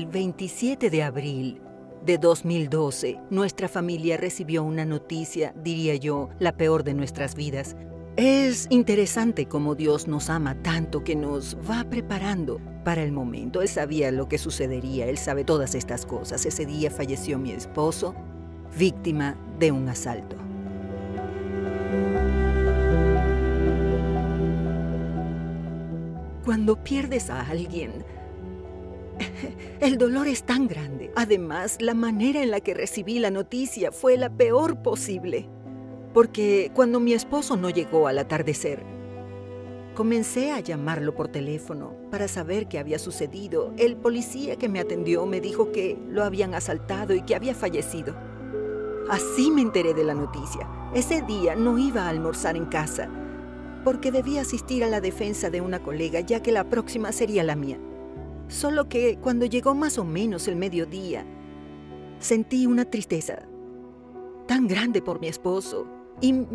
El 27 de abril de 2012, nuestra familia recibió una noticia, diría yo, la peor de nuestras vidas. Es interesante cómo Dios nos ama tanto que nos va preparando para el momento. Él sabía lo que sucedería, Él sabe todas estas cosas. Ese día falleció mi esposo, víctima de un asalto. Cuando pierdes a alguien, el dolor es tan grande. Además, la manera en la que recibí la noticia fue la peor posible. Porque cuando mi esposo no llegó al atardecer, comencé a llamarlo por teléfono para saber qué había sucedido. El policía que me atendió me dijo que lo habían asaltado y que había fallecido. Así me enteré de la noticia. Ese día no iba a almorzar en casa porque debía asistir a la defensa de una colega, ya que la próxima sería la mía. Solo que cuando llegó más o menos el mediodía, sentí una tristeza tan grande por mi esposo y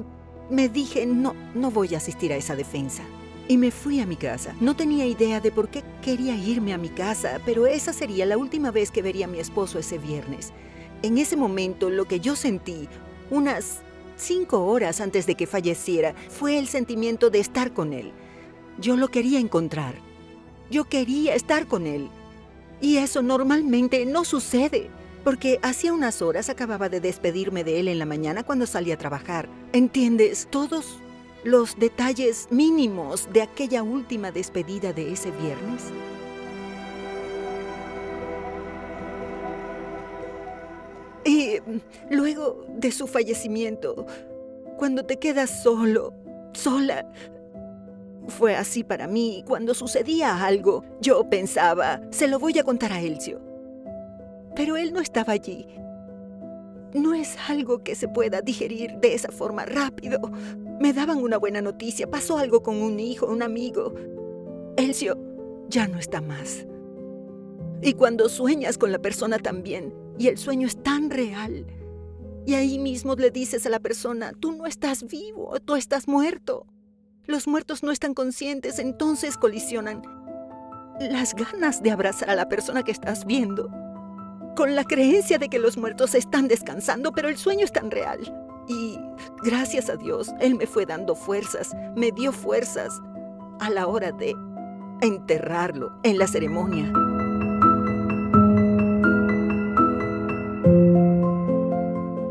me dije, no voy a asistir a esa defensa. Y me fui a mi casa. No tenía idea de por qué quería irme a mi casa, pero esa sería la última vez que vería a mi esposo ese viernes. En ese momento, lo que yo sentí, unas 5 horas antes de que falleciera, fue el sentimiento de estar con él. Yo lo quería encontrar. Yo quería estar con él. Y eso normalmente no sucede, porque hacía unas horas acababa de despedirme de él en la mañana cuando salí a trabajar. ¿Entiendes? Todos los detalles mínimos de aquella última despedida de ese viernes. Y luego de su fallecimiento, cuando te quedas solo, sola, fue así para mí. Cuando sucedía algo, yo pensaba, se lo voy a contar a Elcio. Pero él no estaba allí. No es algo que se pueda digerir de esa forma rápido. Me daban una buena noticia, pasó algo con un hijo, un amigo. Elcio ya no está más. Y cuando sueñas con la persona también, y el sueño es tan real, y ahí mismo le dices a la persona, tú no estás vivo, tú estás muerto. Los muertos no están conscientes, entonces colisionan las ganas de abrazar a la persona que estás viendo, con la creencia de que los muertos están descansando, pero el sueño es tan real. Y gracias a Dios, Él me fue dando fuerzas, me dio fuerzas a la hora de enterrarlo en la ceremonia.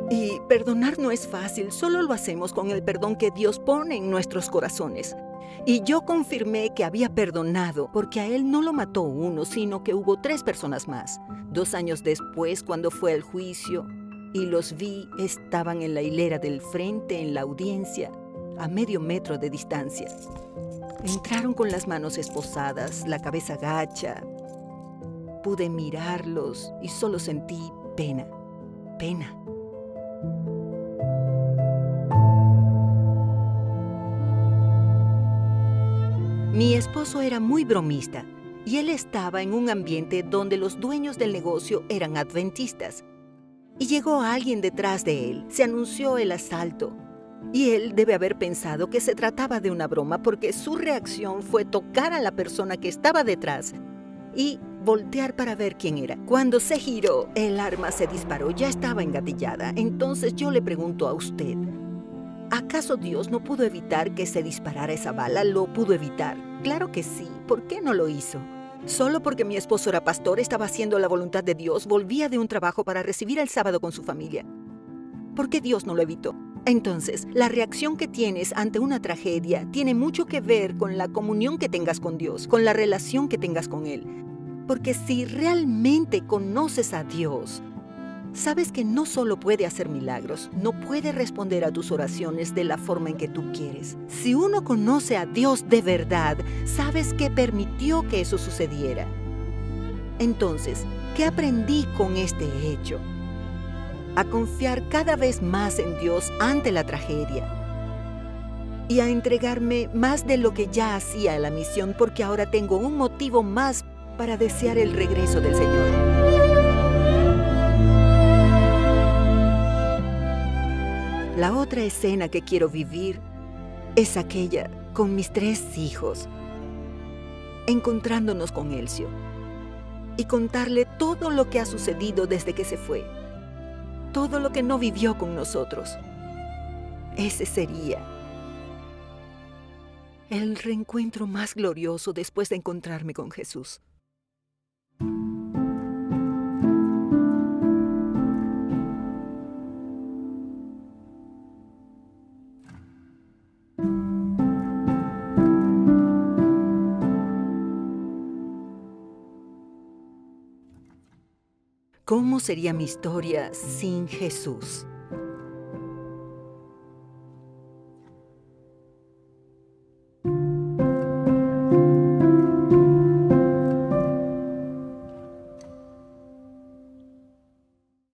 Y perdonar no es fácil, solo lo hacemos con el perdón que Dios pone en nuestros corazones. Y yo confirmé que había perdonado porque a él no lo mató uno, sino que hubo 3 personas más. 2 años después, cuando fue al juicio y los vi, estaban en la hilera del frente, en la audiencia, a medio metro de distancia. Entraron con las manos esposadas, la cabeza gacha. Pude mirarlos y solo sentí pena. Mi esposo era muy bromista y él estaba en un ambiente donde los dueños del negocio eran adventistas. Y llegó alguien detrás de él, se anunció el asalto. Y él debe haber pensado que se trataba de una broma porque su reacción fue tocar a la persona que estaba detrás y voltear para ver quién era. Cuando se giró, el arma se disparó, ya estaba engatillada. Entonces yo le pregunto a usted, ¿acaso Dios no pudo evitar que se disparara esa bala? ¿Lo pudo evitar? Claro que sí. ¿Por qué no lo hizo? Solo porque mi esposo era pastor, estaba haciendo la voluntad de Dios, volvía de un trabajo para recibir el sábado con su familia. ¿Por qué Dios no lo evitó? Entonces, la reacción que tienes ante una tragedia tiene mucho que ver con la comunión que tengas con Dios, con la relación que tengas con Él. Porque si realmente conoces a Dios, sabes que no solo puede hacer milagros, no puede responder a tus oraciones de la forma en que tú quieres. Si uno conoce a Dios de verdad, sabes que permitió que eso sucediera. Entonces, ¿qué aprendí con este hecho? A confiar cada vez más en Dios ante la tragedia y a entregarme más de lo que ya hacía a la misión, porque ahora tengo un motivo más para desear el regreso del Señor. La otra escena que quiero vivir es aquella con mis 3 hijos, encontrándonos con Elcio. y contarle todo lo que ha sucedido desde que se fue, todo lo que no vivió con nosotros. Ese sería el reencuentro más glorioso después de encontrarme con Jesús. ¿Cómo sería mi historia sin Jesús?